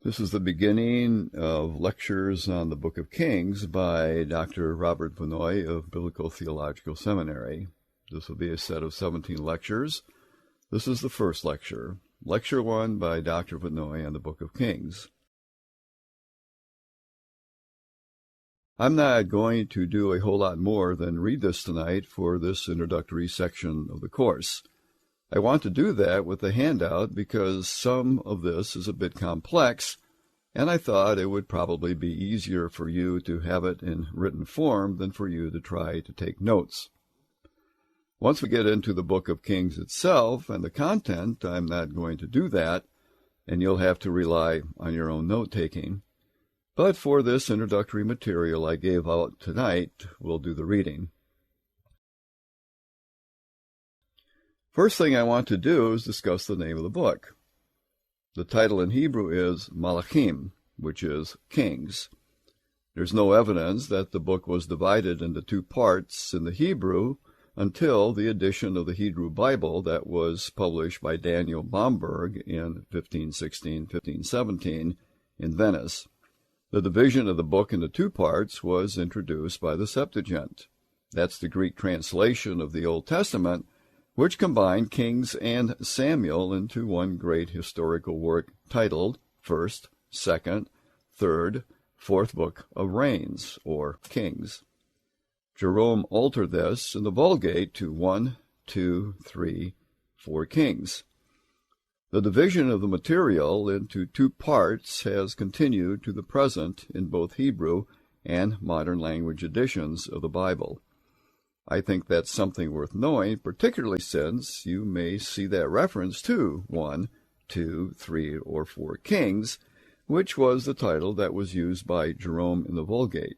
This is the beginning of lectures on the Book of Kings by Dr. Robert Vannoy of Biblical Theological Seminary. This will be a set of 17 lectures. This is the first lecture, Lecture 1 by Dr. Vannoy on the Book of Kings. I'm not going to do a whole lot more than read this tonight for this introductory section of the course. I want to do that with the handout because some of this is a bit complex, and I thought it would probably be easier for you to have it in written form than for you to try to take notes. Once we get into the Book of Kings itself and the content, I'm not going to do that, and you'll have to rely on your own note-taking. But for this introductory material I gave out tonight, we'll do the reading. First thing I want to do is discuss the name of the book. The title in Hebrew is Malachim, which is Kings. There's no evidence that the book was divided into two parts in the Hebrew until the edition of the Hebrew Bible that was published by Daniel Bomberg in 1516-1517 in Venice. The division of the book into two parts was introduced by the Septuagint. That's the Greek translation of the Old Testament, which combined Kings and Samuel into one great historical work titled First, Second, Third, Fourth Book of Reigns, or Kings. Jerome altered this in the Vulgate to 1, 2, 3, 4 Kings. The division of the material into two parts has continued to the present in both Hebrew and modern language editions of the Bible. I think that's something worth knowing, particularly since you may see that reference to 1, 2, 3, or 4 Kings, which was the title that was used by Jerome in the Vulgate.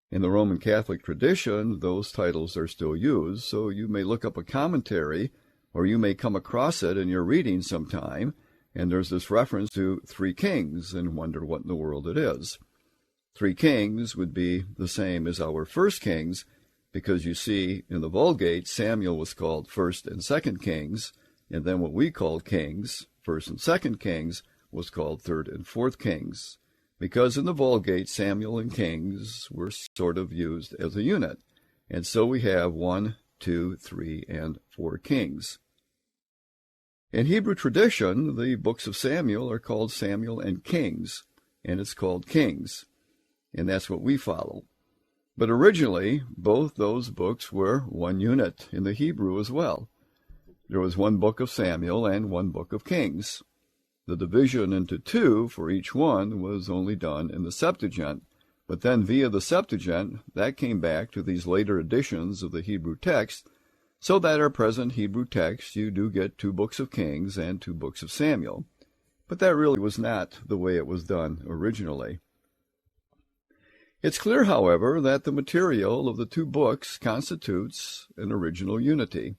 In the Roman Catholic tradition, those titles are still used, so you may look up a commentary, or you may come across it in your reading sometime, and there's this reference to 3 Kings, and wonder what in the world it is. 3 Kings would be the same as our 1 Kings, because you see, in the Vulgate, Samuel was called 1st and 2nd Kings, and then what we call Kings, 1st and 2nd Kings, was called 3rd and 4th Kings, because in the Vulgate, Samuel and Kings were sort of used as a unit, and so we have 1, 2, 3, and 4 Kings. In Hebrew tradition, the books of Samuel are called Samuel and Kings, and it's called Kings, and that's what we follow. But originally, both those books were one unit in the Hebrew as well. There was one book of Samuel and one book of Kings. The division into two for each one was only done in the Septuagint, but then via the Septuagint, that came back to these later editions of the Hebrew text, so that our present Hebrew text you do get 2 books of Kings and 2 books of Samuel. But that really was not the way it was done originally. It's clear, however, that the material of the 2 books constitutes an original unity.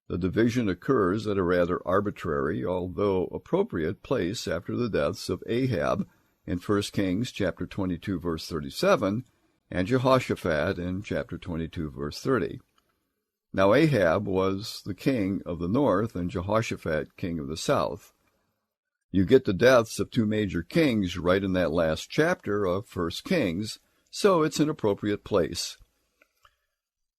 The division occurs at a rather arbitrary, although appropriate, place after the deaths of Ahab in 1 Kings chapter 22, verse 37, and Jehoshaphat in chapter 22, verse 30. Now Ahab was the king of the north and Jehoshaphat king of the south. You get the deaths of 2 major kings right in that last chapter of 1 Kings, so it's an appropriate place.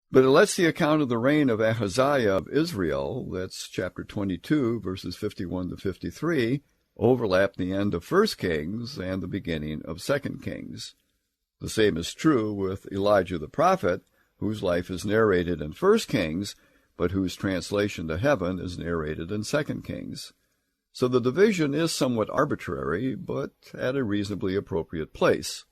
But it lets the account of the reign of Ahaziah of Israel, that's chapter 22, verses 51 to 53, overlap the end of 1 Kings and the beginning of 2 Kings. The same is true with Elijah the prophet, whose life is narrated in 1 Kings, but whose translation to heaven is narrated in 2 Kings. So the division is somewhat arbitrary, but at a reasonably appropriate place.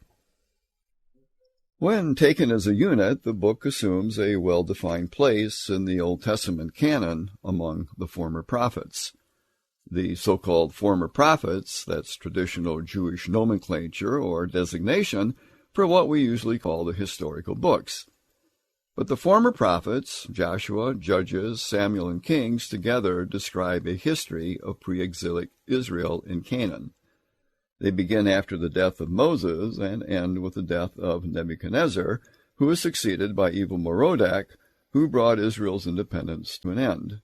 When taken as a unit, the book assumes a well-defined place in the Old Testament canon among the former prophets. The so-called former prophets, that's traditional Jewish nomenclature or designation for what we usually call the historical books. But the former prophets, Joshua, Judges, Samuel, and Kings, together describe a history of pre-exilic Israel in Canaan. They begin after the death of Moses and end with the death of Nebuchadnezzar, who was succeeded by evil Merodach, who brought Israel's independence to an end.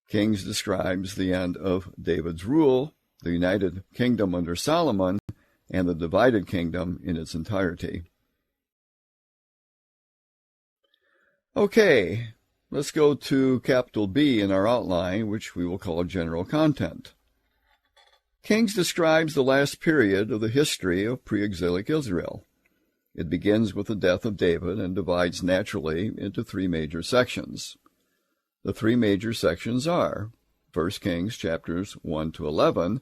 Kings describes the end of David's rule, the United Kingdom under Solomon, and the divided kingdom in its entirety. Okay, let's go to capital B in our outline, which we will call general content. Kings describes the last period of the history of pre-exilic Israel. It begins with the death of David and divides naturally into three major sections. The three major sections are 1 Kings chapters 1 to 11,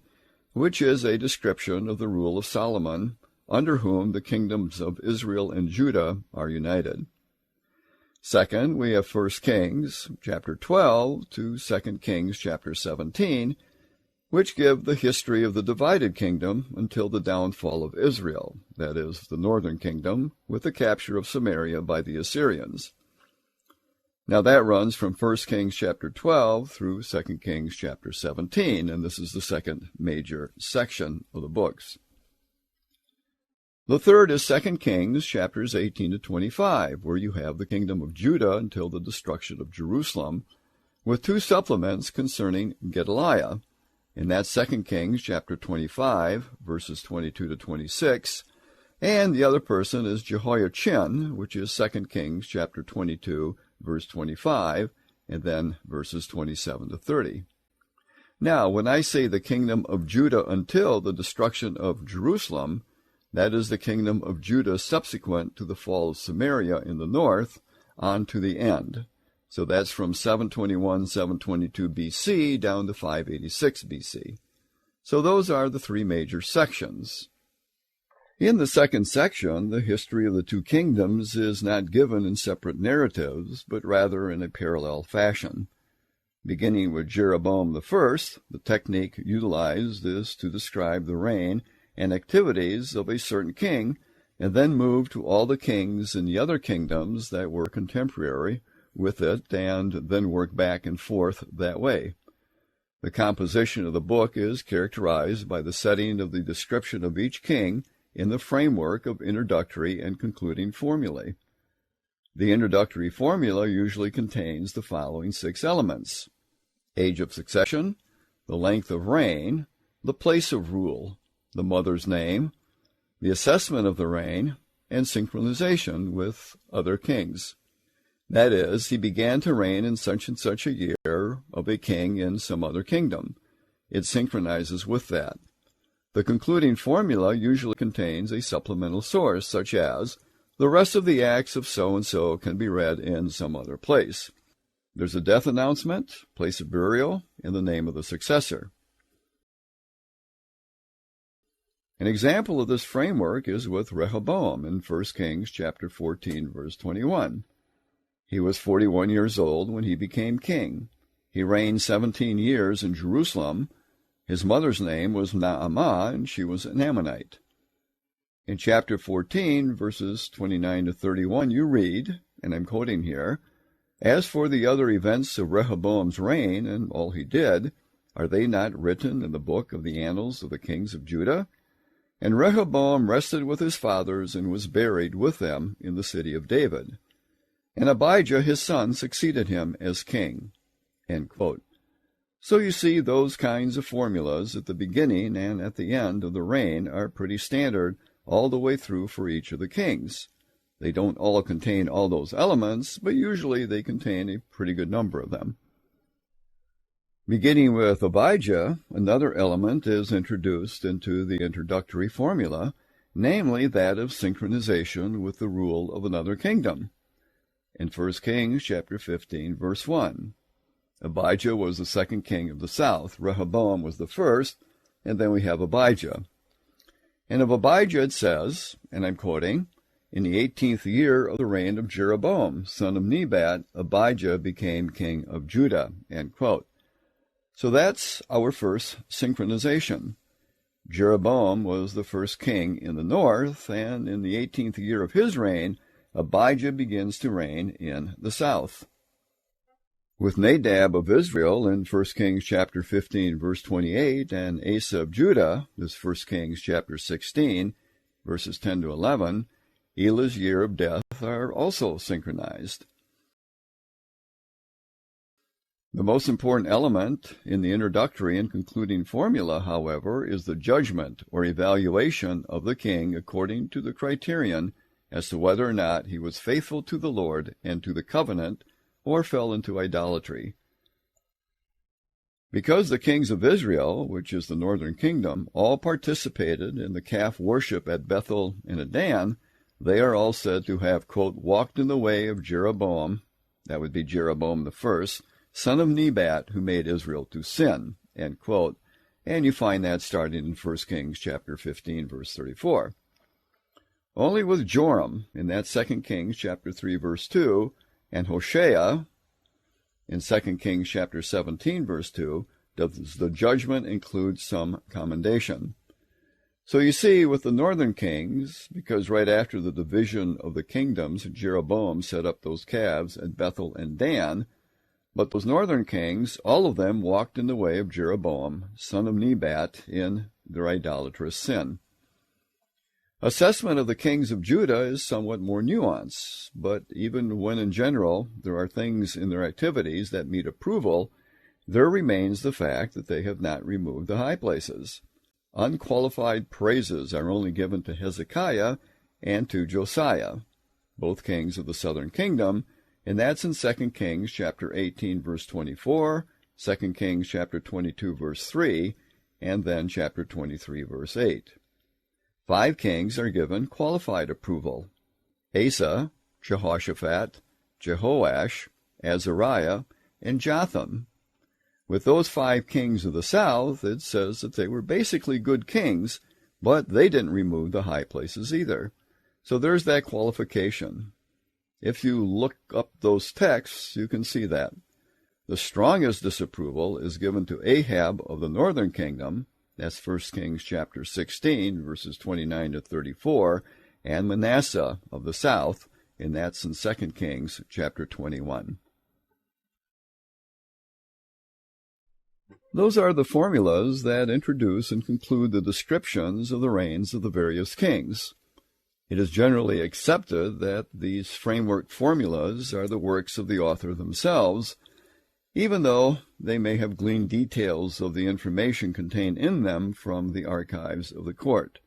which is a description of the rule of Solomon, under whom the kingdoms of Israel and Judah are united. Second, we have 1 Kings chapter 12 to 2 Kings chapter 17, which give the history of the divided kingdom until the downfall of Israel, that is, the northern kingdom, with the capture of Samaria by the Assyrians. Now that runs from 1 Kings chapter 12 through 2 Kings chapter 17, and this is the second major section of the books. The third is 2 Kings chapters 18 to 25, where you have the kingdom of Judah until the destruction of Jerusalem, with two supplements concerning Gedaliah, and that's 2 Kings chapter 25, verses 22 to 26, and the other person is Jehoiachin, which is 2 Kings chapter 22, verse 25, and then verses 27 to 30. Now, when I say the kingdom of Judah until the destruction of Jerusalem, that is the kingdom of Judah subsequent to the fall of Samaria in the north, on to the end. So that's from 721, 722 BC down to 586 BC. So those are the three major sections. In the second section, the history of the two kingdoms is not given in separate narratives, but rather in a parallel fashion. Beginning with Jeroboam I, the technique utilized is to describe the reign and activities of a certain king, and then move to all the kings in the other kingdoms that were contemporary with it, and then work back and forth that way. The composition of the book is characterized by the setting of the description of each king in the framework of introductory and concluding formulae. The introductory formula usually contains the following 6 elements: age of succession, the length of reign, the place of rule, the mother's name, the assessment of the reign, and synchronization with other kings. That is, he began to reign in such and such a year of a king in some other kingdom. It synchronizes with that. The concluding formula usually contains a supplemental source, such as, the rest of the acts of so-and-so can be read in some other place. There's a death announcement, place of burial, and the name of the successor. An example of this framework is with Rehoboam in 1 Kings chapter 14, verse 21. He was 41 years old when he became king. He reigned 17 years in Jerusalem. His mother's name was Naamah, and she was an Ammonite. In chapter 14, verses 29 to 31, you read, and I'm quoting here, "As for the other events of Rehoboam's reign and all he did, are they not written in the book of the annals of the kings of Judah? And Rehoboam rested with his fathers and was buried with them in the city of David. And Abijah his son succeeded him as king." End quote. So you see, those kinds of formulas at the beginning and at the end of the reign are pretty standard all the way through for each of the kings. They don't all contain all those elements, but usually they contain a pretty good number of them. Beginning with Abijah, another element is introduced into the introductory formula, namely that of synchronization with the rule of another kingdom. In 1 Kings chapter 15, verse 1, Abijah was the second king of the south, Rehoboam was the first, and then we have Abijah. And of Abijah it says, and I'm quoting, "In the 18th year of the reign of Jeroboam, son of Nebat, Abijah became king of Judah." End quote. So that's our first synchronization. Jeroboam was the first king in the north, and in the 18th year of his reign, Abijah begins to reign in the south. With Nadab of Israel in 1 Kings chapter 15, verse 28, and Asa of Judah, this 1 Kings chapter 16, verses 10 to 11, Elah's year of death are also synchronized. The most important element in the introductory and concluding formula, however, is the judgment or evaluation of the king according to the criterion as to whether or not he was faithful to the Lord and to the covenant or fell into idolatry. Because the kings of Israel, which is the northern kingdom, all participated in the calf worship at Bethel and at Dan, they are all said to have, quote, walked in the way of Jeroboam, that would be Jeroboam the first, son of Nebat, who made Israel to sin, end quote. And you find that starting in 1 Kings chapter 15, verse 34. Only with Joram, in that 2 Kings chapter 3, verse 2, and Hoshea, in 2 Kings chapter 17, verse 2, does the judgment include some commendation. So you see, with the northern kings, because right after the division of the kingdoms, Jeroboam set up those calves at Bethel and Dan, but those northern kings, all of them walked in the way of Jeroboam, son of Nebat, in their idolatrous sin. Assessment of the kings of Judah is somewhat more nuanced, but even when in general there are things in their activities that meet approval, there remains the fact that they have not removed the high places. Unqualified praises are only given to Hezekiah and to Josiah, both kings of the southern kingdom, and that's in 2 Kings chapter 18, verse 24, 2 Kings chapter 22, verse 3, and then chapter 23, verse 8. 5 kings are given qualified approval: Asa, Jehoshaphat, Jehoash, Azariah, and Jotham. With those 5 kings of the south, it says that they were basically good kings, but they didn't remove the high places either. So there's that qualification. If you look up those texts, you can see that. The strongest disapproval is given to Ahab of the northern kingdom, that's 1 Kings chapter 16, verses 29 to 34, and Manasseh of the south, and that's in 2 Kings chapter 21. Those are the formulas that introduce and conclude the descriptions of the reigns of the various kings. It is generally accepted that these framework formulas are the works of the author themselves, even though they may have gleaned details of the information contained in them from the archives of the court.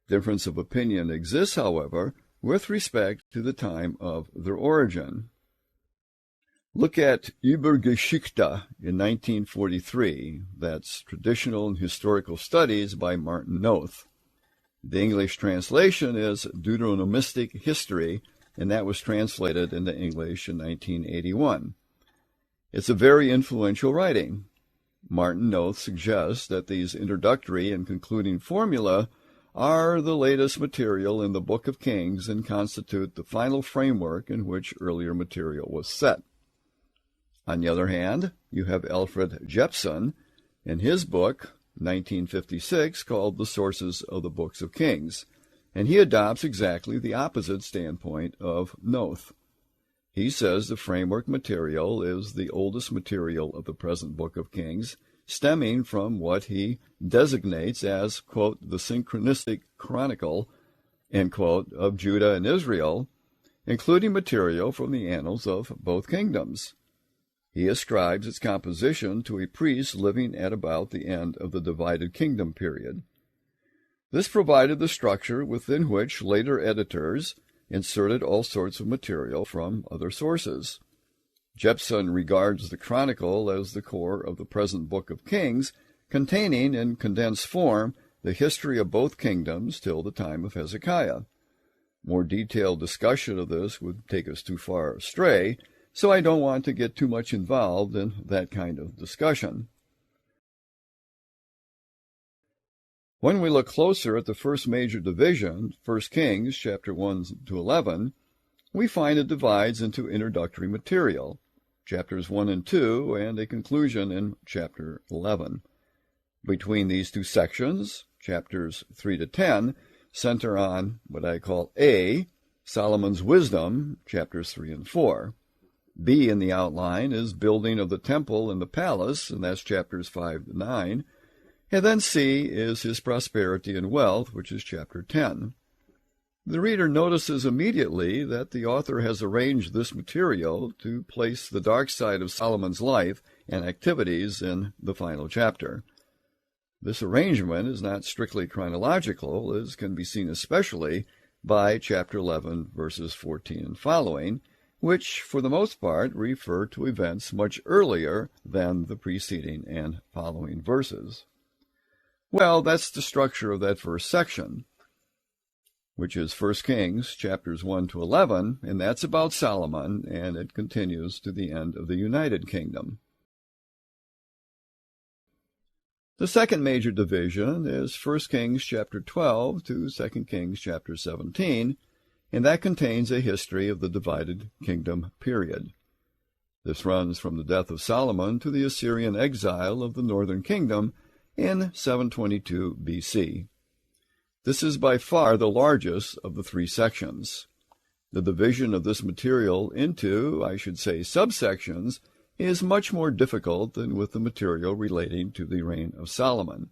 Difference of opinion exists, however, with respect to the time of their origin. Look at Übergeschichte in 1943, that's Traditional and Historical Studies by Martin Noth. The English translation is Deuteronomistic History, and that was translated into English in 1981. It's a very influential writing. Martin Noth suggests that these introductory and concluding formula are the latest material in the Book of Kings and constitute the final framework in which earlier material was set. On the other hand, you have Alfred Jepson in his book, 1956, called The Sources of the Books of Kings, and he adopts exactly the opposite standpoint of Noth. He says the framework material is the oldest material of the present Book of Kings, stemming from what he designates as, quote, the synchronistic chronicle, end quote, of Judah and Israel, including material from the annals of both kingdoms. He ascribes its composition to a priest living at about the end of the divided kingdom period. This provided the structure within which later editors inserted all sorts of material from other sources. Jepson regards the chronicle as the core of the present Book of Kings, containing in condensed form the history of both kingdoms till the time of Hezekiah. More detailed discussion of this would take us too far astray, so I don't want to get too much involved in that kind of discussion. When we look closer at the first major division, 1 Kings chapter 1 to 11, we find it divides into introductory material, chapters 1 and 2, and a conclusion in chapter 11. Between these two sections, chapters 3 to 10, center on what I call A, Solomon's wisdom, chapters 3 and 4. B in the outline is building of the temple and the palace, and that's chapters 5 to 9. And then C is his prosperity and wealth, which is chapter 10. The reader notices immediately that the author has arranged this material to place the dark side of Solomon's life and activities in the final chapter. This arrangement is not strictly chronological, as can be seen especially by chapter 11, verses 14 and following, which, for the most part, refer to events much earlier than the preceding and following verses. Well, that's the structure of that first section, which is 1 Kings, chapters 1 to 11, and that's about Solomon, and it continues to the end of the United Kingdom. The second major division is 1 Kings chapter 12 to 2 Kings chapter 17, and that contains a history of the divided kingdom period. This runs from the death of Solomon to the Assyrian exile of the northern kingdom in 722 BC. This is by far the largest of the three sections. The division of this material into, I should say, subsections is much more difficult than with the material relating to the reign of Solomon.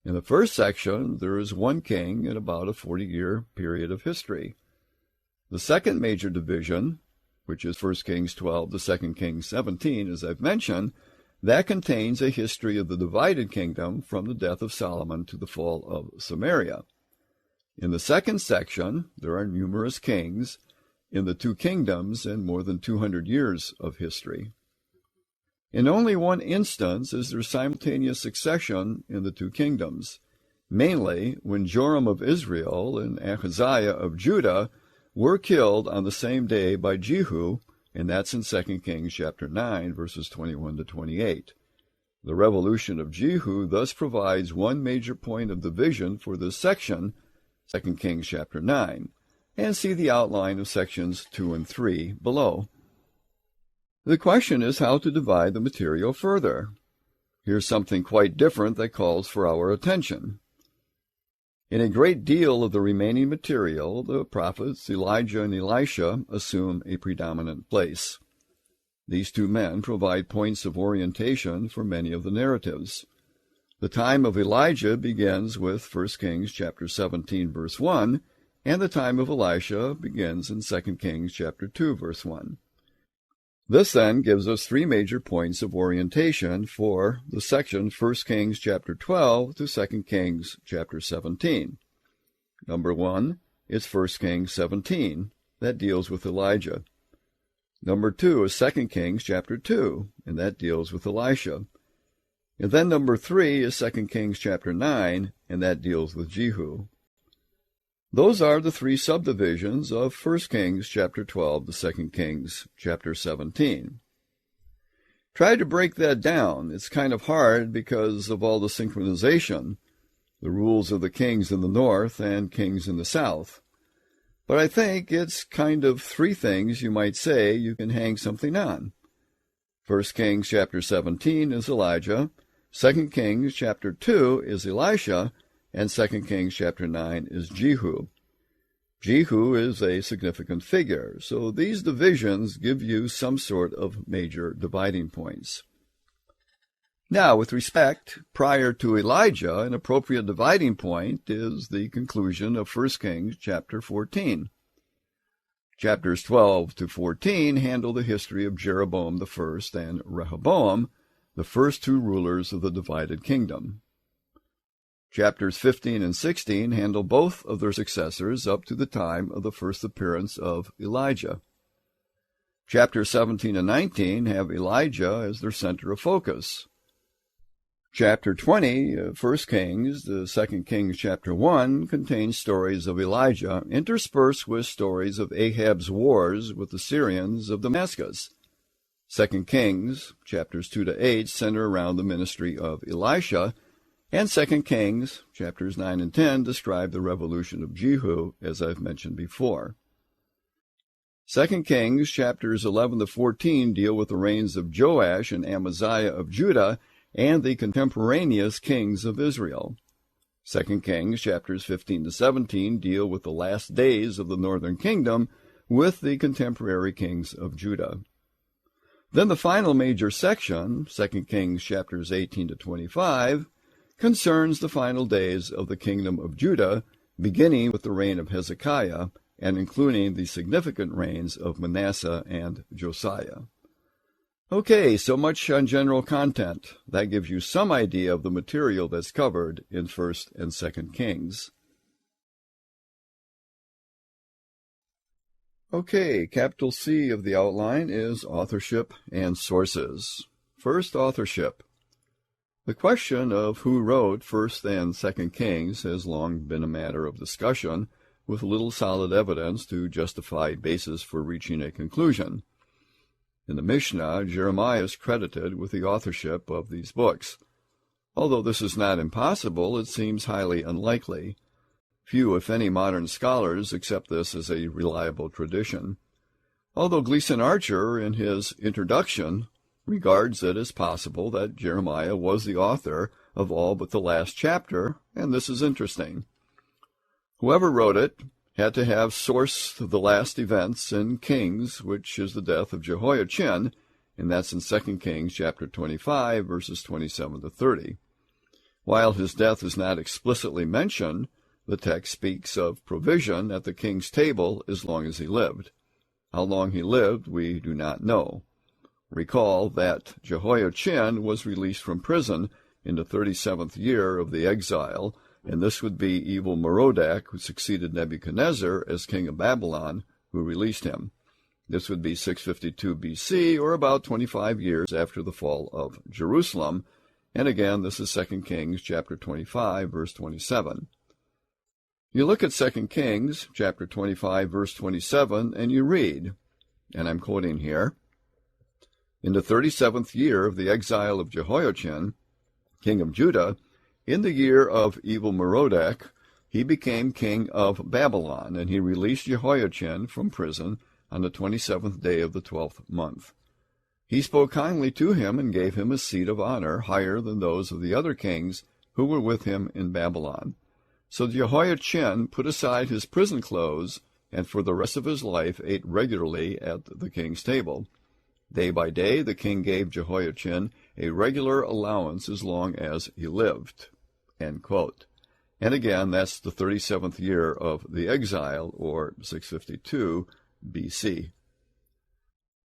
In the first section, there is one king in about a 40-year period of history. The second major division, which is 1 Kings 12 to 2 Kings 17, as I've mentioned, that contains a history of the divided kingdom from the death of Solomon to the fall of Samaria. In the second section, there are numerous kings in the two kingdoms and more than 200 years of history. In only one instance is there simultaneous succession in the two kingdoms, mainly when Joram of Israel and Ahaziah of Judah were killed on the same day by Jehu, and that's in 2 Kings chapter 9, verses 21 to 28. The revolution of Jehu thus provides one major point of division for this section, 2 Kings chapter 9, and see the outline of sections 2 and 3 below. The question is how to divide the material further. Here's something quite different that calls for our attention. In a great deal of the remaining material, the prophets Elijah and Elisha assume a predominant place. These two men provide points of orientation for many of the narratives. The time of Elijah begins with 1 Kings chapter 17, verse 1, and the time of Elisha begins in 2 Kings chapter 2, verse 1. This then gives us three major points of orientation for the section 1 Kings chapter 12 to 2 Kings chapter 17. Number 1 is 1 Kings 17. That deals with Elijah. Number 2 is 2 Kings chapter 2, and that deals with Elisha. And then number 3 is 2 Kings chapter 9, and that deals with Jehu. Those are the three subdivisions of 1 Kings chapter 12 to 2 Kings chapter 17. Try to break that down. It's kind of hard because of all the synchronization, the rules of the kings in the north and kings in the south. But I think it's kind of three things you might say you can hang something on. 1 Kings chapter 17 is Elijah, 2 Kings chapter 2 is Elisha, and 2 Kings chapter 9 is Jehu. Jehu is a significant figure, so these divisions give you some sort of major dividing points. Now, with respect, prior to Elijah, an appropriate dividing point is the conclusion of 1 Kings chapter 14. Chapters 12 to 14 handle the history of Jeroboam I and Rehoboam, the first two rulers of the divided kingdom. Chapters 15 and 16 handle both of their successors up to the time of the first appearance of Elijah. Chapters 17 and 19 have Elijah as their center of focus. Chapter 20, 1 Kings, the 2 Kings chapter 1, contains stories of Elijah, interspersed with stories of Ahab's wars with the Syrians of Damascus. 2 Kings, chapters 2 to 8, center around the ministry of Elisha, and 2 Kings, chapters 9 and 10, describe the revolution of Jehu, as I've mentioned before. 2 Kings, chapters 11 to 14, deal with the reigns of Joash and Amaziah of Judah and the contemporaneous kings of Israel. 2 Kings, chapters 15 to 17, deal with the last days of the northern kingdom with the contemporary kings of Judah. Then the final major section, 2 Kings, chapters 18 to 25, concerns the final days of the kingdom of Judah, beginning with the reign of Hezekiah and including the significant reigns of Manasseh and Josiah. Okay, so much on general content. That gives you some idea of the material that's covered in 1st and 2nd Kings. Okay, capital C of the outline is authorship and sources. First, authorship. The question of who wrote 1st and 2nd Kings has long been a matter of discussion, with little solid evidence to justify basis for reaching a conclusion. In the Mishnah, Jeremiah is credited with the authorship of these books. Although this is not impossible, it seems highly unlikely. Few, if any, modern scholars accept this as a reliable tradition. Although Gleason Archer, in his introduction, regards it as possible that Jeremiah was the author of all but the last chapter, and this is interesting. Whoever wrote it had to have sourced the last events in Kings, which is the death of Jehoiachin, and that's in 2 Kings chapter 25, verses 27 to 30. While his death is not explicitly mentioned, the text speaks of provision at the king's table as long as he lived. How long he lived, we do not know. Recall that Jehoiachin was released from prison in the 37th year of the exile, and this would be evil Merodach, who succeeded Nebuchadnezzar as king of Babylon, who released him. This would be 652 B.C., or about 25 years after the fall of Jerusalem, and again, this is 2 Kings chapter 25, verse 27. You look at 2 Kings chapter 25, verse 27, and you read, and I'm quoting here, "In the 37th year of the exile of Jehoiachin, king of Judah, in the year of evil Merodach, he became king of Babylon, and he released Jehoiachin from prison on the 27th day of the 12th month. He spoke kindly to him and gave him a seat of honor higher than those of the other kings who were with him in Babylon. So Jehoiachin put aside his prison clothes, and for the rest of his life ate regularly at the king's table. Day by day the king gave Jehoiachin a regular allowance as long as he lived." End quote. And again, that's the 37th year of the exile, or 652 B.C.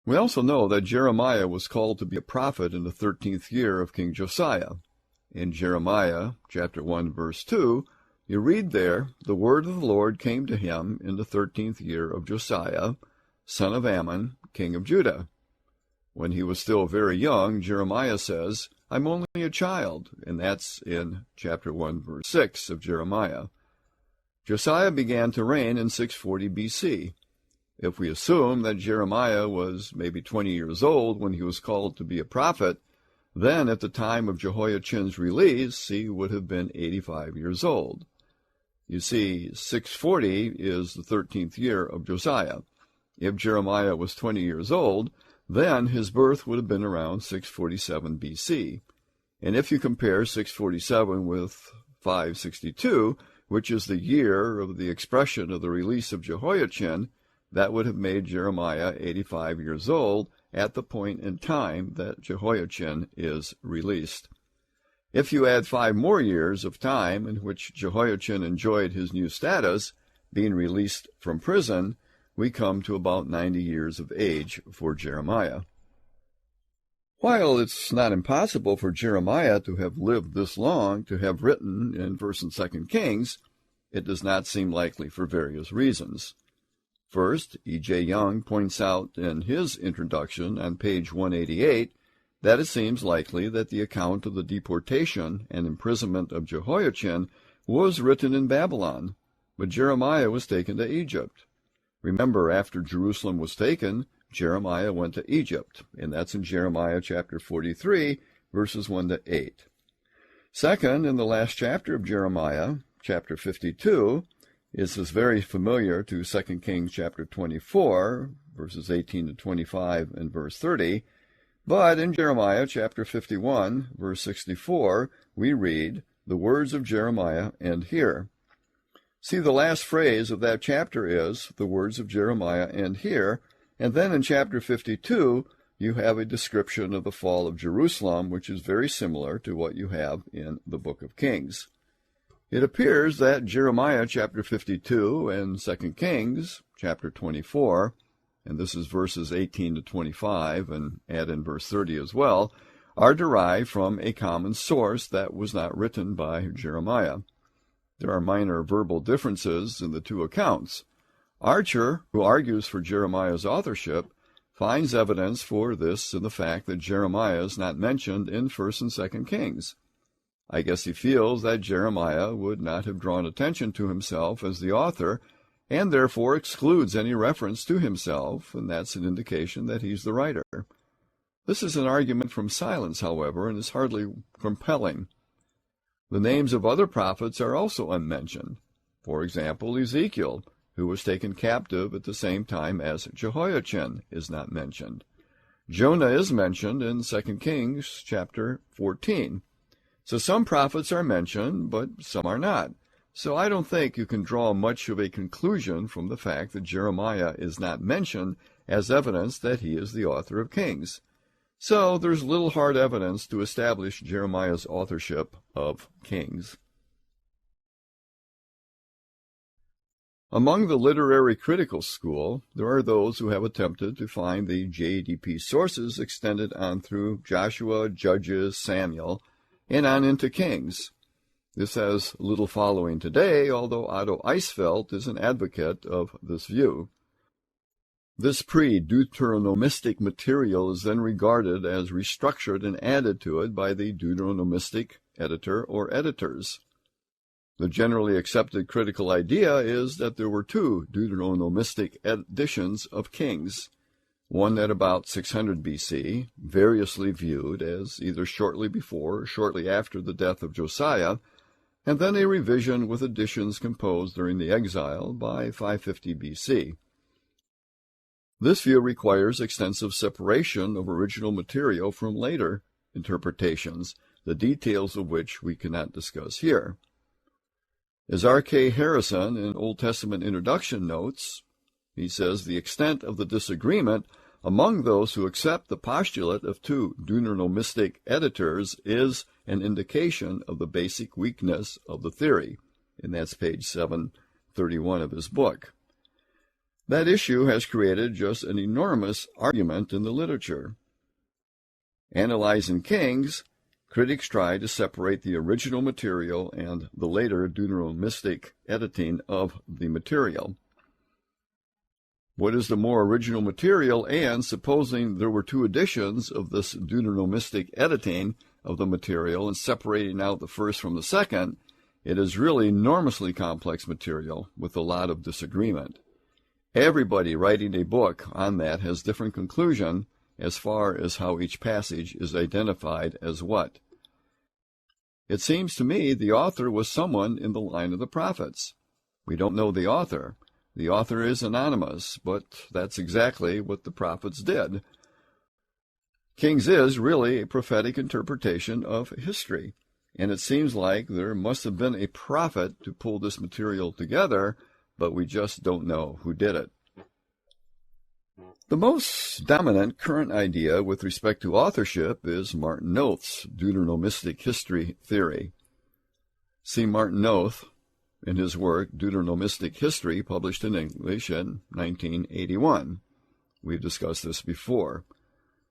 We also know that Jeremiah was called to be a prophet in the 13th year of King Josiah. In Jeremiah chapter 1, verse 2, you read there, "The word of the Lord came to him in the 13th year of Josiah, son of Ammon, king of Judah." When he was still very young, Jeremiah says, "I'm only a child," and that's in chapter 1, verse 6 of Jeremiah. Josiah began to reign in 640 B.C. If we assume that Jeremiah was maybe 20 years old when he was called to be a prophet, then at the time of Jehoiachin's release, he would have been 85 years old. You see, 640 is the 13th year of Josiah. If Jeremiah was 20 years old, then his birth would have been around 647 B.C. And if you compare 647 with 562, which is the year of the expression of the release of Jehoiachin, that would have made Jeremiah 85 years old at the point in time that Jehoiachin is released. If you add 5 more years of time in which Jehoiachin enjoyed his new status, being released from prison, we come to about 90 years of age for Jeremiah. While it's not impossible for Jeremiah to have lived this long to have written in 1st and 2nd Kings, it does not seem likely for various reasons. First, E.J. Young points out in his introduction on page 188 that it seems likely that the account of the deportation and imprisonment of Jehoiachin was written in Babylon, but Jeremiah was taken to Egypt. Remember, after Jerusalem was taken, Jeremiah went to Egypt, and that's in Jeremiah chapter 43, verses 1 to 8. Second, in the last chapter of Jeremiah, chapter 52, is very familiar to 2 Kings chapter 24, verses 18 to 25 and verse 30, but in Jeremiah chapter 51, verse 64, we read, "The words of Jeremiah end here." See, the last phrase of that chapter is, "The words of Jeremiah end here," and then in chapter 52, you have a description of the fall of Jerusalem, which is very similar to what you have in the book of Kings. It appears that Jeremiah chapter 52 and 2 Kings chapter 24 and this is verses 18 to 25, and add in verse 30 as well, are derived from a common source that was not written by Jeremiah. There are minor verbal differences in the two accounts. Archer, who argues for Jeremiah's authorship, finds evidence for this in the fact that Jeremiah is not mentioned in 1st and 2nd Kings. I guess he feels that Jeremiah would not have drawn attention to himself as the author, and therefore excludes any reference to himself, and that's an indication that he's the writer. This is an argument from silence, however, and is hardly compelling. The names of other prophets are also unmentioned. For example, Ezekiel, who was taken captive at the same time as Jehoiachin, is not mentioned. Jonah is mentioned in 2 Kings chapter 14. So some prophets are mentioned, but some are not. So I don't think you can draw much of a conclusion from the fact that Jeremiah is not mentioned as evidence that he is the author of Kings. So there's little hard evidence to establish Jeremiah's authorship of Kings. Among the literary critical school, there are those who have attempted to find the JDP sources extended on through Joshua, Judges, Samuel, and on into Kings. This has little following today, although Otto Eisfeld is an advocate of this view. This pre-Deuteronomistic material is then regarded as restructured and added to it by the Deuteronomistic editor or editors. The generally accepted critical idea is that there were two Deuteronomistic editions of Kings, one at about 600 BC, variously viewed as either shortly before or shortly after the death of Josiah, and then a revision with additions composed during the exile by 550 BC. This view requires extensive separation of original material from later interpretations, the details of which we cannot discuss here. As R.K. Harrison in Old Testament Introduction notes, he says the extent of the disagreement among those who accept the postulate of two Deuteronomistic editors is an indication of the basic weakness of the theory, and that's page 731 of his book. That issue has created just an enormous argument in the literature. Analyzing Kings, critics try to separate the original material and the later Deuteronomistic editing of the material. What is the more original material, and supposing there were two editions of this Deuteronomistic editing of the material and separating out the first from the second, it is really enormously complex material with a lot of disagreement. Everybody writing a book on that has different conclusion as far as how each passage is identified as what. It seems to me the author was someone in the line of the prophets. We don't know the author. The author is anonymous, but that's exactly what the prophets did. Kings is really a prophetic interpretation of history, and it seems like there must have been a prophet to pull this material together, but we just don't know who did it. The most dominant current idea with respect to authorship is Martin Noth's Deuteronomistic history theory. See Martin Noth in his work Deuteronomistic History, published in English in 1981. We've discussed this before.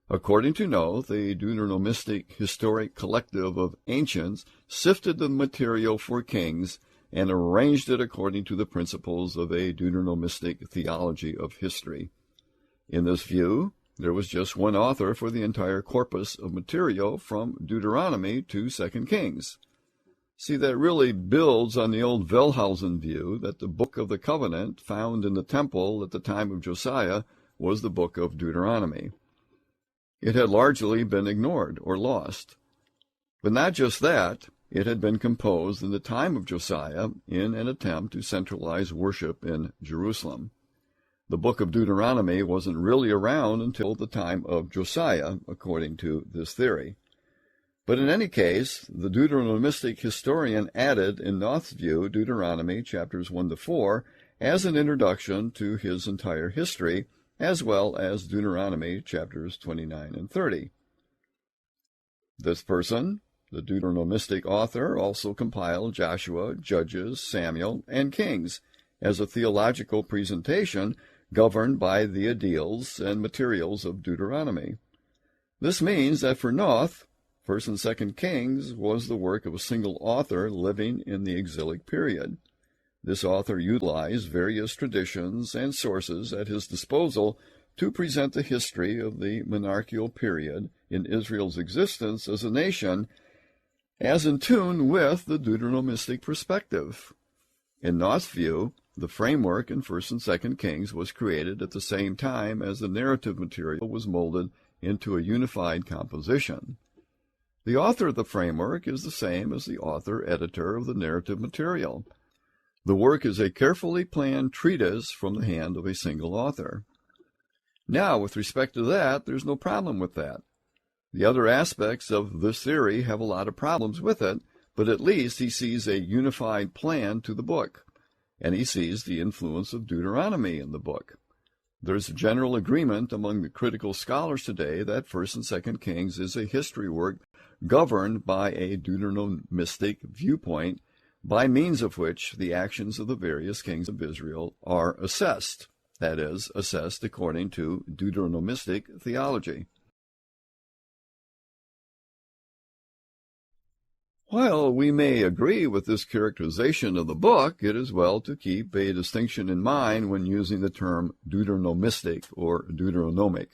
According to Noth, a Deuteronomistic historic collective of ancients sifted the material for Kings and arranged it according to the principles of a Deuteronomistic theology of history. In this view, there was just one author for the entire corpus of material from Deuteronomy to 2 Kings. See, that really builds on the old Wellhausen view that the Book of the Covenant found in the temple at the time of Josiah was the Book of Deuteronomy. It had largely been ignored or lost. But not just that, it had been composed in the time of Josiah in an attempt to centralize worship in Jerusalem. The Book of Deuteronomy wasn't really around until the time of Josiah, according to this theory. But in any case, the Deuteronomistic historian added, in Noth's view, Deuteronomy chapters 1 to 4 as an introduction to his entire history, as well as Deuteronomy chapters 29 and 30. This person, the Deuteronomistic author, also compiled Joshua, Judges, Samuel, and Kings as a theological presentation governed by the ideals and materials of Deuteronomy. This means that for North, 1st and 2nd Kings was the work of a single author living in the exilic period. This author utilized various traditions and sources at his disposal to present the history of the monarchical period in Israel's existence as a nation as in tune with the Deuteronomistic perspective. In North's view, the framework in 1st and 2nd Kings was created at the same time as the narrative material was molded into a unified composition. The author of the framework is the same as the author-editor of the narrative material. The work is a carefully planned treatise from the hand of a single author. Now, with respect to that, there's no problem with that. The other aspects of this theory have a lot of problems with it, but at least he sees a unified plan to the book, and he sees the influence of Deuteronomy in the book. There's general agreement among the critical scholars today that 1st and 2nd Kings is a history work governed by a Deuteronomistic viewpoint, by means of which the actions of the various kings of Israel are assessed, that is, assessed according to Deuteronomistic theology. While we may agree with this characterization of the book, it is well to keep a distinction in mind when using the term Deuteronomistic or Deuteronomic.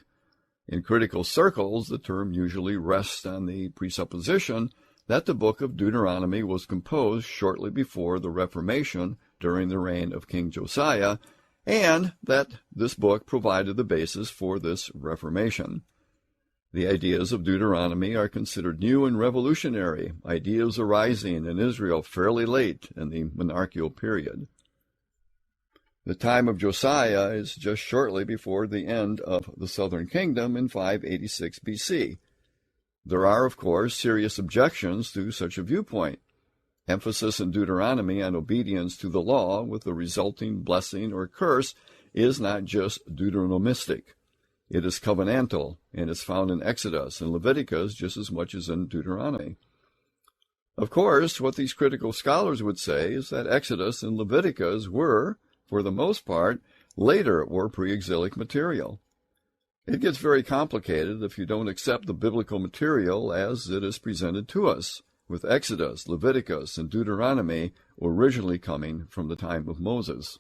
In critical circles, the term usually rests on the presupposition that the book of Deuteronomy was composed shortly before the Reformation during the reign of King Josiah, and that this book provided the basis for this Reformation. The ideas of Deuteronomy are considered new and revolutionary, ideas arising in Israel fairly late in the monarchical period. The time of Josiah is just shortly before the end of the southern kingdom in 586 BC. There are, of course, serious objections to such a viewpoint. Emphasis in Deuteronomy on obedience to the law with the resulting blessing or curse is not just Deuteronomistic. It is covenantal, and is found in Exodus and Leviticus just as much as in Deuteronomy. Of course, what these critical scholars would say is that Exodus and Leviticus were, for the most part, later or pre-exilic material. It gets very complicated if you don't accept the biblical material as it is presented to us, with Exodus, Leviticus, and Deuteronomy originally coming from the time of Moses.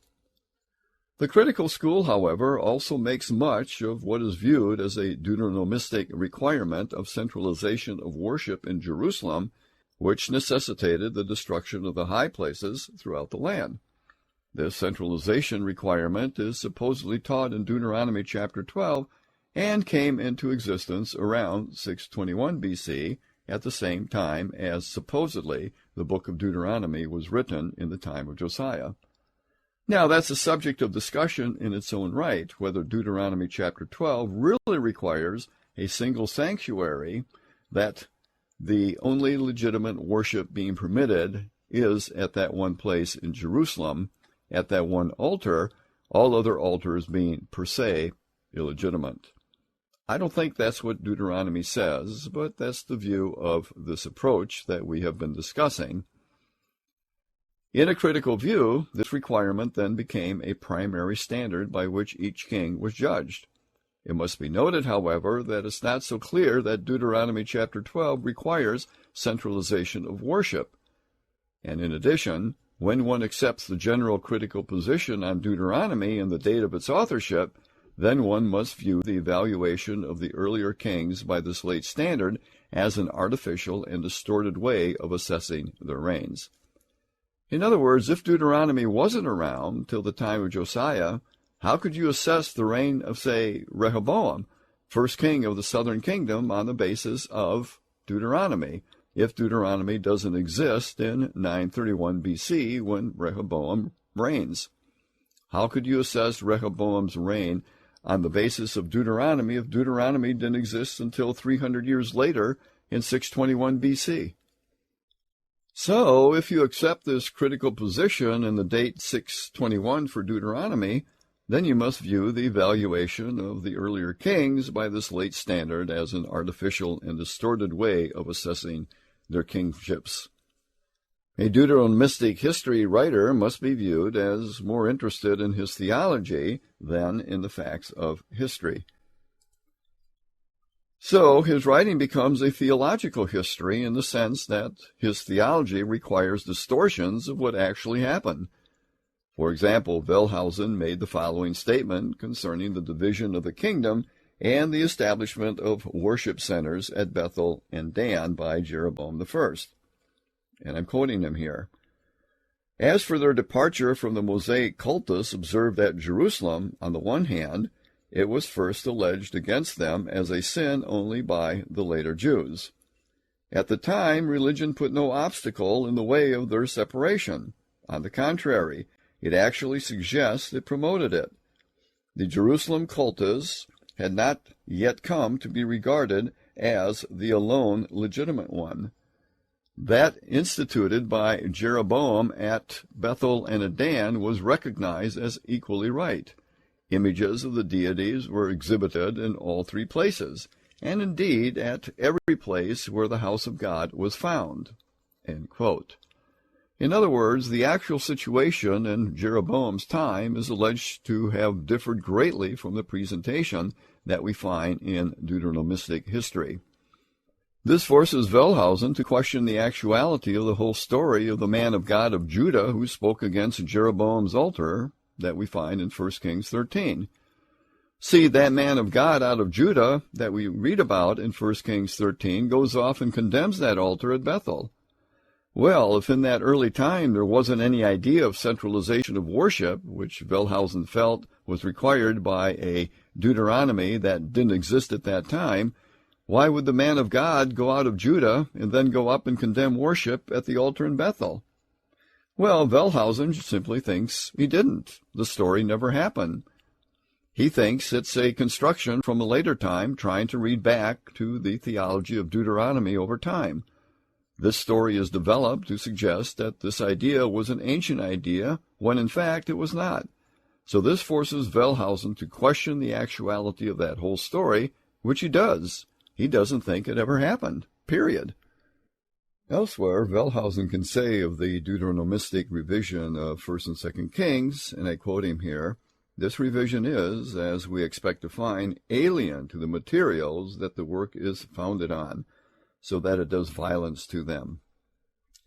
The critical school, however, also makes much of what is viewed as a Deuteronomistic requirement of centralization of worship in Jerusalem, which necessitated the destruction of the high places throughout the land. This centralization requirement is supposedly taught in Deuteronomy chapter 12 and came into existence around 621 BC, at the same time as supposedly the book of Deuteronomy was written in the time of Josiah. Now, that's a subject of discussion in its own right, whether Deuteronomy chapter 12 really requires a single sanctuary, that the only legitimate worship being permitted is at that one place in Jerusalem, at that one altar, all other altars being per se illegitimate. I don't think that's what Deuteronomy says, but that's the view of this approach that we have been discussing. In a critical view, this requirement then became a primary standard by which each king was judged. It must be noted, however, that it's not so clear that Deuteronomy chapter 12 requires centralization of worship. And in addition, when one accepts the general critical position on Deuteronomy and the date of its authorship, then one must view the evaluation of the earlier kings by this late standard as an artificial and distorted way of assessing their reigns. In other words, if Deuteronomy wasn't around till the time of Josiah, how could you assess the reign of, say, Rehoboam, first king of the southern kingdom, on the basis of Deuteronomy, if Deuteronomy doesn't exist in 931 BC when Rehoboam reigns? How could you assess Rehoboam's reign on the basis of Deuteronomy if Deuteronomy didn't exist until 300 years later in 621 BC? So, if you accept this critical position and the date 621 for Deuteronomy, then you must view the evaluation of the earlier kings by this late standard as an artificial and distorted way of assessing their kingships. A Deuteronomistic history writer must be viewed as more interested in his theology than in the facts of history. So his writing becomes a theological history in the sense that his theology requires distortions of what actually happened. For example, Wellhausen made the following statement concerning the division of the kingdom and the establishment of worship centers at Bethel and Dan by Jeroboam I. And I'm quoting him here. As for their departure from the Mosaic cultus observed at Jerusalem, on the one hand, it was first alleged against them as a sin only by the later Jews. At the time, religion put no obstacle in the way of their separation. On the contrary, it actually suggests it promoted it. The Jerusalem cultus had not yet come to be regarded as the alone legitimate one. That instituted by Jeroboam at Bethel and at Dan was recognized as equally right. Images of the deities were exhibited in all three places, and indeed at every place where the house of God was found." End quote. In other words, the actual situation in Jeroboam's time is alleged to have differed greatly from the presentation that we find in Deuteronomistic history. This forces Wellhausen to question the actuality of the whole story of the man of God of Judah who spoke against Jeroboam's altar that we find in 1 Kings 13. See, that man of God out of Judah that we read about in 1 Kings 13 goes off and condemns that altar at Bethel. Well, if in that early time there wasn't any idea of centralization of worship, which Wellhausen felt was required by a Deuteronomy that didn't exist at that time, why would the man of God go out of Judah and then go up and condemn worship at the altar in Bethel? Well, Wellhausen simply thinks he didn't. The story never happened. He thinks it's a construction from a later time trying to read back to the theology of Deuteronomy over time. This story is developed to suggest that this idea was an ancient idea when in fact it was not. So this forces Wellhausen to question the actuality of that whole story, which he does. He doesn't think it ever happened, period. Elsewhere, Wellhausen can say of the Deuteronomistic revision of 1st and 2nd Kings, and I quote him here, "This revision is, as we expect to find, alien to the materials that the work is founded on, so that it does violence to them."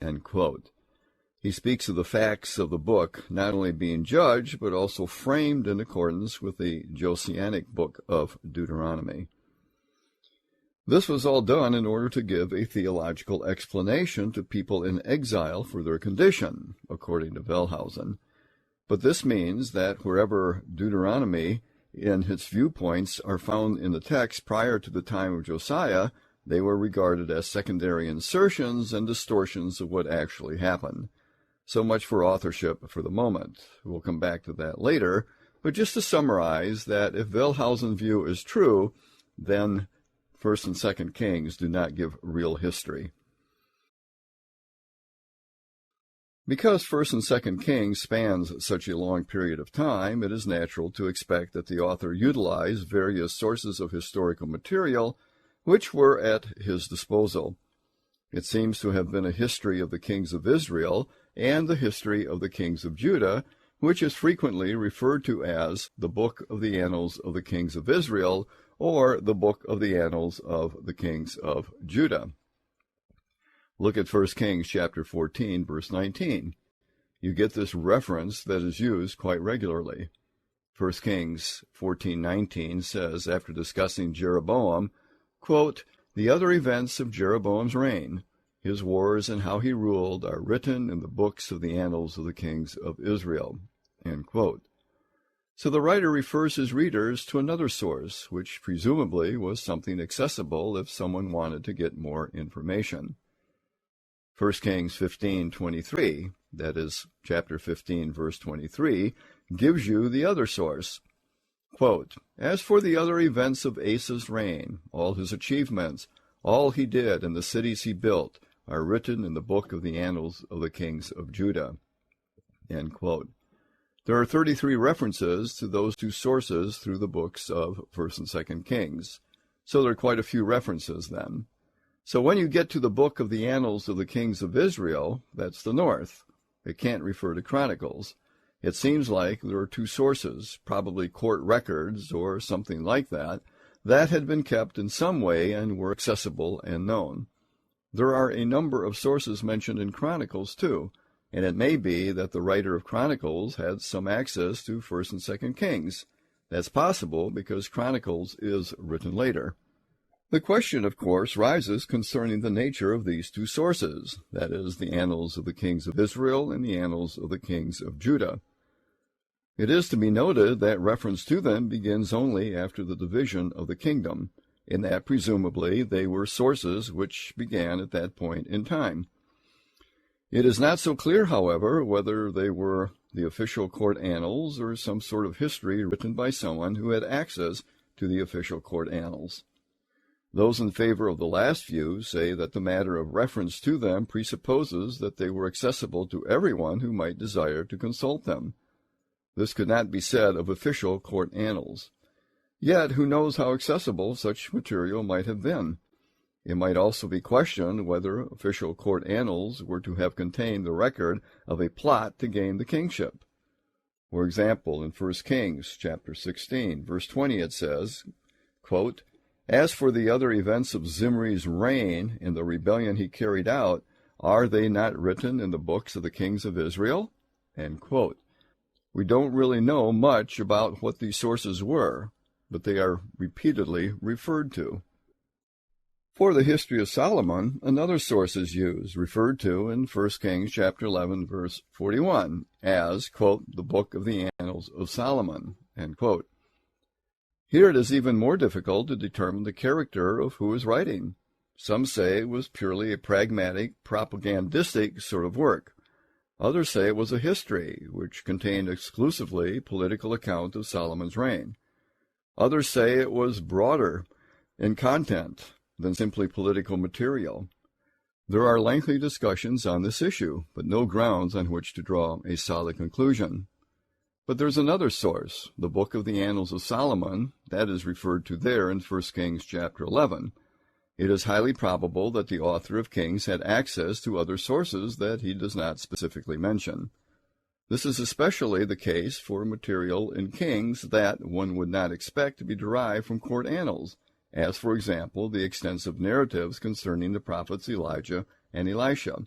End quote. He speaks of the facts of the book not only being judged, but also framed in accordance with the Josianic book of Deuteronomy. This was all done in order to give a theological explanation to people in exile for their condition, according to Wellhausen. But this means that wherever Deuteronomy and its viewpoints are found in the text prior to the time of Josiah, they were regarded as secondary insertions and distortions of what actually happened. So much for authorship for the moment. We'll come back to that later, but just to summarize that if Wellhausen's view is true, then 1st and 2nd Kings do not give real history. Because 1st and 2nd Kings spans such a long period of time, it is natural to expect that the author utilized various sources of historical material which were at his disposal. It seems to have been a history of the kings of Israel and the history of the kings of Judah, which is frequently referred to as the Book of the Annals of the Kings of Israel, or the Book of the Annals of the Kings of Judah. Look at 1 Kings chapter 14, verse 19. You get this reference that is used quite regularly. 1 Kings 14:19 says, after discussing Jeroboam, quote, "The other events of Jeroboam's reign, his wars and how he ruled, are written in the books of the annals of the kings of Israel." End quote. So the writer refers his readers to another source, which presumably was something accessible if someone wanted to get more information. 1 Kings 15:23, that is, chapter 15, verse 23, gives you the other source. Quote, "As for the other events of Asa's reign, all his achievements, all he did, and the cities he built, are written in the book of the annals of the kings of Judah." End quote. There are 33 references to those two sources through the books of 1st and 2nd Kings, so there are quite a few references then. So when you get to the book of the Annals of the Kings of Israel, that's the north. It can't refer to Chronicles. It seems like there are two sources, probably court records or something like that, that had been kept in some way and were accessible and known. There are a number of sources mentioned in Chronicles, too, and it may be that the writer of Chronicles had some access to 1st and 2nd Kings. That's possible because Chronicles is written later. The question, of course, rises concerning the nature of these two sources, that is, the Annals of the Kings of Israel and the Annals of the Kings of Judah. It is to be noted that reference to them begins only after the division of the kingdom, in that presumably they were sources which began at that point in time. It is not so clear, however, whether they were the official court annals or some sort of history written by someone who had access to the official court annals. Those in favor of the last view say that the matter of reference to them presupposes that they were accessible to everyone who might desire to consult them. This could not be said of official court annals. Yet, who knows how accessible such material might have been? It might also be questioned whether official court annals were to have contained the record of a plot to gain the kingship. For example, in 1 Kings chapter 16, verse 20, it says, quote, "As for the other events of Zimri's reign and the rebellion he carried out, are they not written in the books of the kings of Israel?" End quote. We don't really know much about what these sources were, but they are repeatedly referred to. For the history of Solomon, another source is used, referred to in 1 Kings chapter 11, verse 41, as, quote, "the book of the Annals of Solomon," end quote. Here it is even more difficult to determine the character of who is writing. Some say it was purely a pragmatic, propagandistic sort of work. Others say it was a history, which contained exclusively political account of Solomon's reign. Others say it was broader in content than simply political material. There are lengthy discussions on this issue, but no grounds on which to draw a solid conclusion. But there's another source, the book of the Annals of Solomon, that is referred to there in 1 Kings chapter 11. It is highly probable that the author of Kings had access to other sources that he does not specifically mention. This is especially the case for material in Kings that one would not expect to be derived from court annals, as, for example, the extensive narratives concerning the prophets Elijah and Elisha.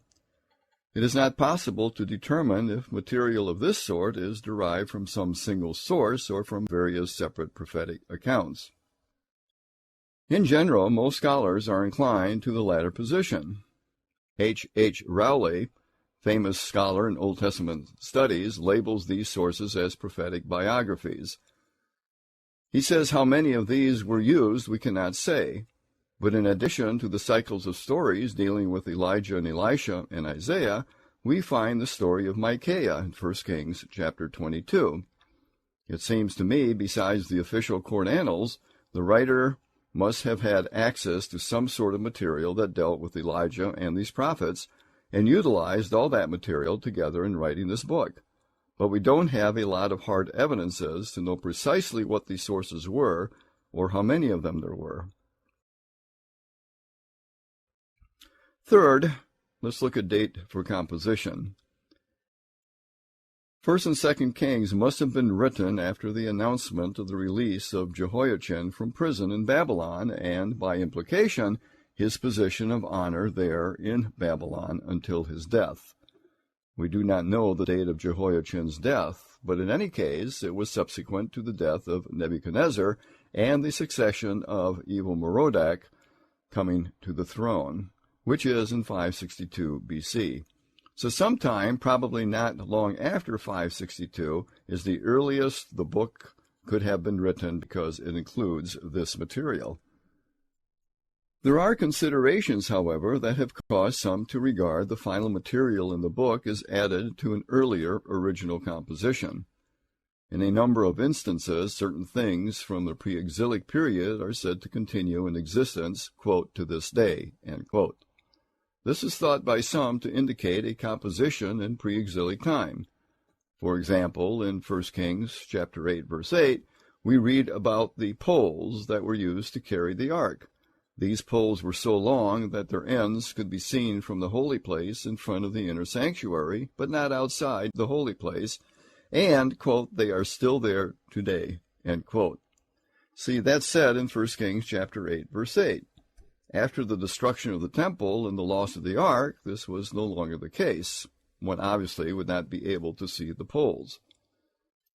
It is not possible to determine if material of this sort is derived from some single source or from various separate prophetic accounts. In general, most scholars are inclined to the latter position. H. Rowley, famous scholar in Old Testament studies, labels these sources as prophetic biographies. He says how many of these were used we cannot say, but in addition to the cycles of stories dealing with Elijah and Elisha and Isaiah, we find the story of Micaiah in 1 Kings chapter 22. It seems to me, besides the official court annals, the writer must have had access to some sort of material that dealt with Elijah and these prophets, and utilized all that material together in writing this book. But we don't have a lot of hard evidences to know precisely what these sources were, or how many of them there were. Third, let's look at date for composition. 1 and 2 Kings must have been written after the announcement of the release of Jehoiachin from prison in Babylon and, by implication, his position of honor there in Babylon until his death. We do not know the date of Jehoiachin's death, but in any case it was subsequent to the death of Nebuchadnezzar and the succession of Evil-Merodach coming to the throne, which is in 562 B.C. So sometime, probably not long after 562, is the earliest the book could have been written because it includes this material. There are considerations, however, that have caused some to regard the final material in the book as added to an earlier original composition. In a number of instances, certain things from the pre-exilic period are said to continue in existence, quote, to this day, end quote. This is thought by some to indicate a composition in pre-exilic time. For example, in 1 Kings chapter 8, verse 8, we read about the poles that were used to carry the ark. These poles were so long that their ends could be seen from the holy place in front of the inner sanctuary, but not outside the holy place, and, quote, they are still there today, end quote. See, that's said in 1 Kings chapter 8, verse 8. After the destruction of the temple and the loss of the ark, this was no longer the case. One obviously would not be able to see the poles.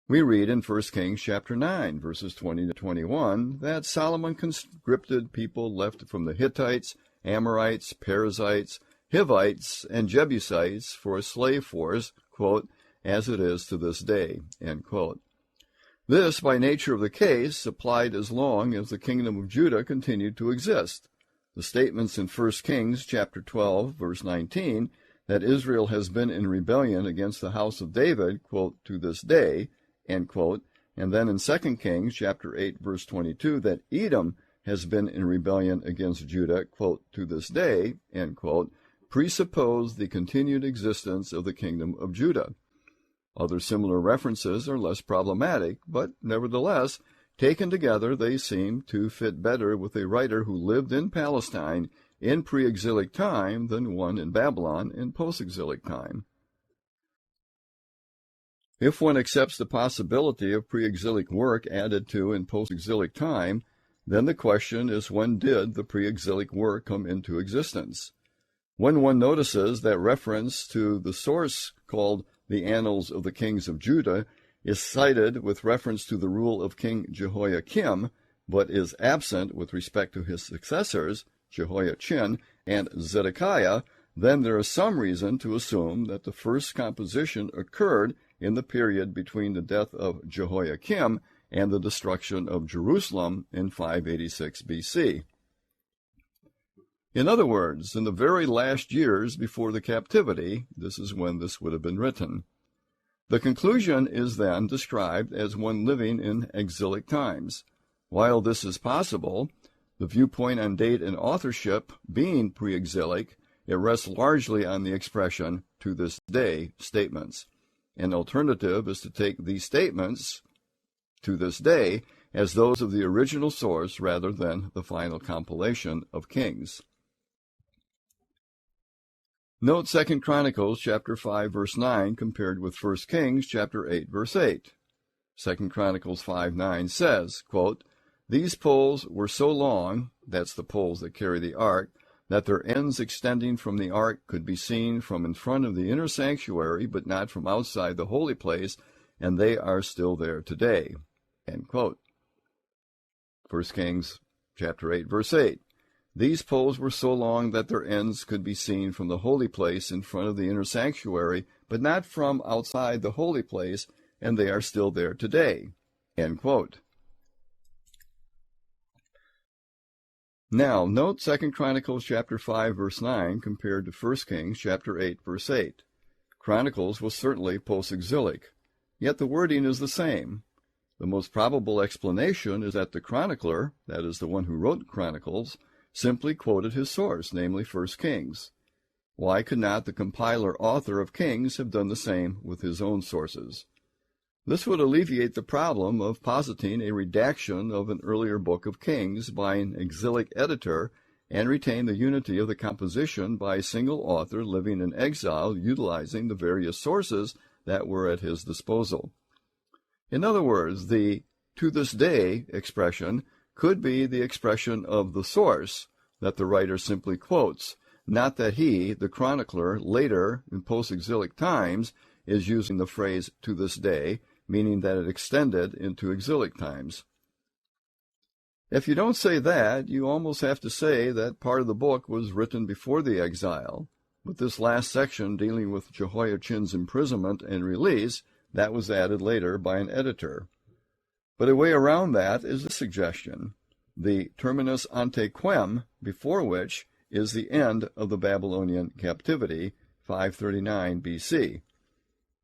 We read in 1 Kings chapter 9, verses 20 to 21, that Solomon conscripted people left from the Hittites, Amorites, Perizzites, Hivites, and Jebusites for a slave force, quote, as it is to this day, end quote. This, by nature of the case, applied as long as the kingdom of Judah continued to exist. The statements in 1 Kings chapter 12, verse 19, that Israel has been in rebellion against the house of David, quote, to this day, end quote, and then in 2 Kings chapter 8, verse 22, that Edom has been in rebellion against Judah, quote, to this day, end quote, presuppose the continued existence of the kingdom of Judah. Other similar references are less problematic, but nevertheless, taken together, they seem to fit better with a writer who lived in Palestine in pre-exilic time than one in Babylon in post-exilic time. If one accepts the possibility of pre-exilic work added to in post-exilic time, then the question is, when did the pre-exilic work come into existence? When one notices that reference to the source called the Annals of the Kings of Judah is cited with reference to the rule of King Jehoiakim, but is absent with respect to his successors, Jehoiachin and Zedekiah, then there is some reason to assume that the first composition occurred in the period between the death of Jehoiakim and the destruction of Jerusalem in 586 BC. In other words, in the very last years before the captivity, this is when this would have been written. The conclusion is then described as one living in exilic times. While this is possible, the viewpoint on date and authorship being pre-exilic, it rests largely on the expression "to this day" statements. An alternative is to take these statements, "to this day," as those of the original source rather than the final compilation of Kings. Note 2 Chronicles chapter 5 verse 9 compared with 1 Kings chapter 8 verse 8. 2 Chronicles 5:9 says, quote, "These poles were so long," that's the poles that carry the ark, "that their ends extending from the ark could be seen from in front of the inner sanctuary, but not from outside the holy place, and they are still there today." End quote. 1 Kings chapter 8 verse 8. "These poles were so long that their ends could be seen from the holy place in front of the inner sanctuary, but not from outside the holy place, and they are still there today." End quote. Now, note 2 Chronicles chapter 5 verse 9 compared to 1 Kings chapter 8 verse 8. Chronicles was certainly post-exilic, yet the wording is the same. The most probable explanation is that the chronicler, that is the one who wrote Chronicles, simply quoted his source, namely 1 Kings. Why could not the compiler-author of Kings have done the same with his own sources? This would alleviate the problem of positing a redaction of an earlier book of Kings by an exilic editor and retain the unity of the composition by a single author living in exile utilizing the various sources that were at his disposal. In other words, the "to this day" expression could be the expression of the source that the writer simply quotes, not that he, the chronicler, later in post-exilic times, is using the phrase "to this day," meaning that it extended into exilic times. If you don't say that, you almost have to say that part of the book was written before the exile, but this last section dealing with Jehoiachin's imprisonment and release, that was added later by an editor. But a way around that is a suggestion, the terminus ante quem, before which is the end of the Babylonian captivity, 539 BC.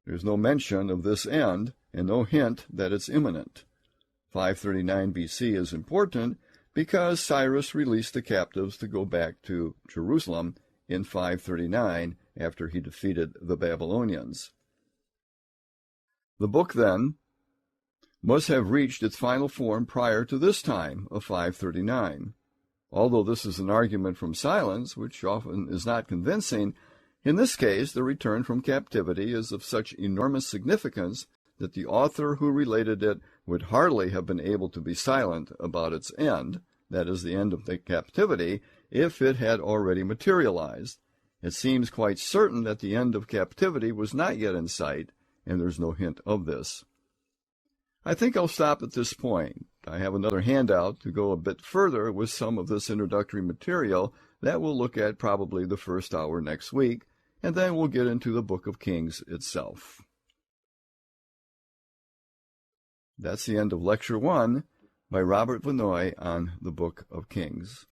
There's no mention of this end and no hint that it's imminent. 539 BC is important because Cyrus released the captives to go back to Jerusalem in 539 after he defeated the Babylonians. The book, then, must have reached its final form prior to this time of 539. Although this is an argument from silence, which often is not convincing, in this case the return from captivity is of such enormous significance that the author who related it would hardly have been able to be silent about its end, that is, the end of the captivity, if it had already materialized. It seems quite certain that the end of captivity was not yet in sight, and there's no hint of this. I think I'll stop at this point. I have another handout to go a bit further with some of this introductory material that we'll look at probably the first hour next week, and then we'll get into the Book of Kings itself. That's the end of Lecture 1 by Robert Vannoy on the Book of Kings.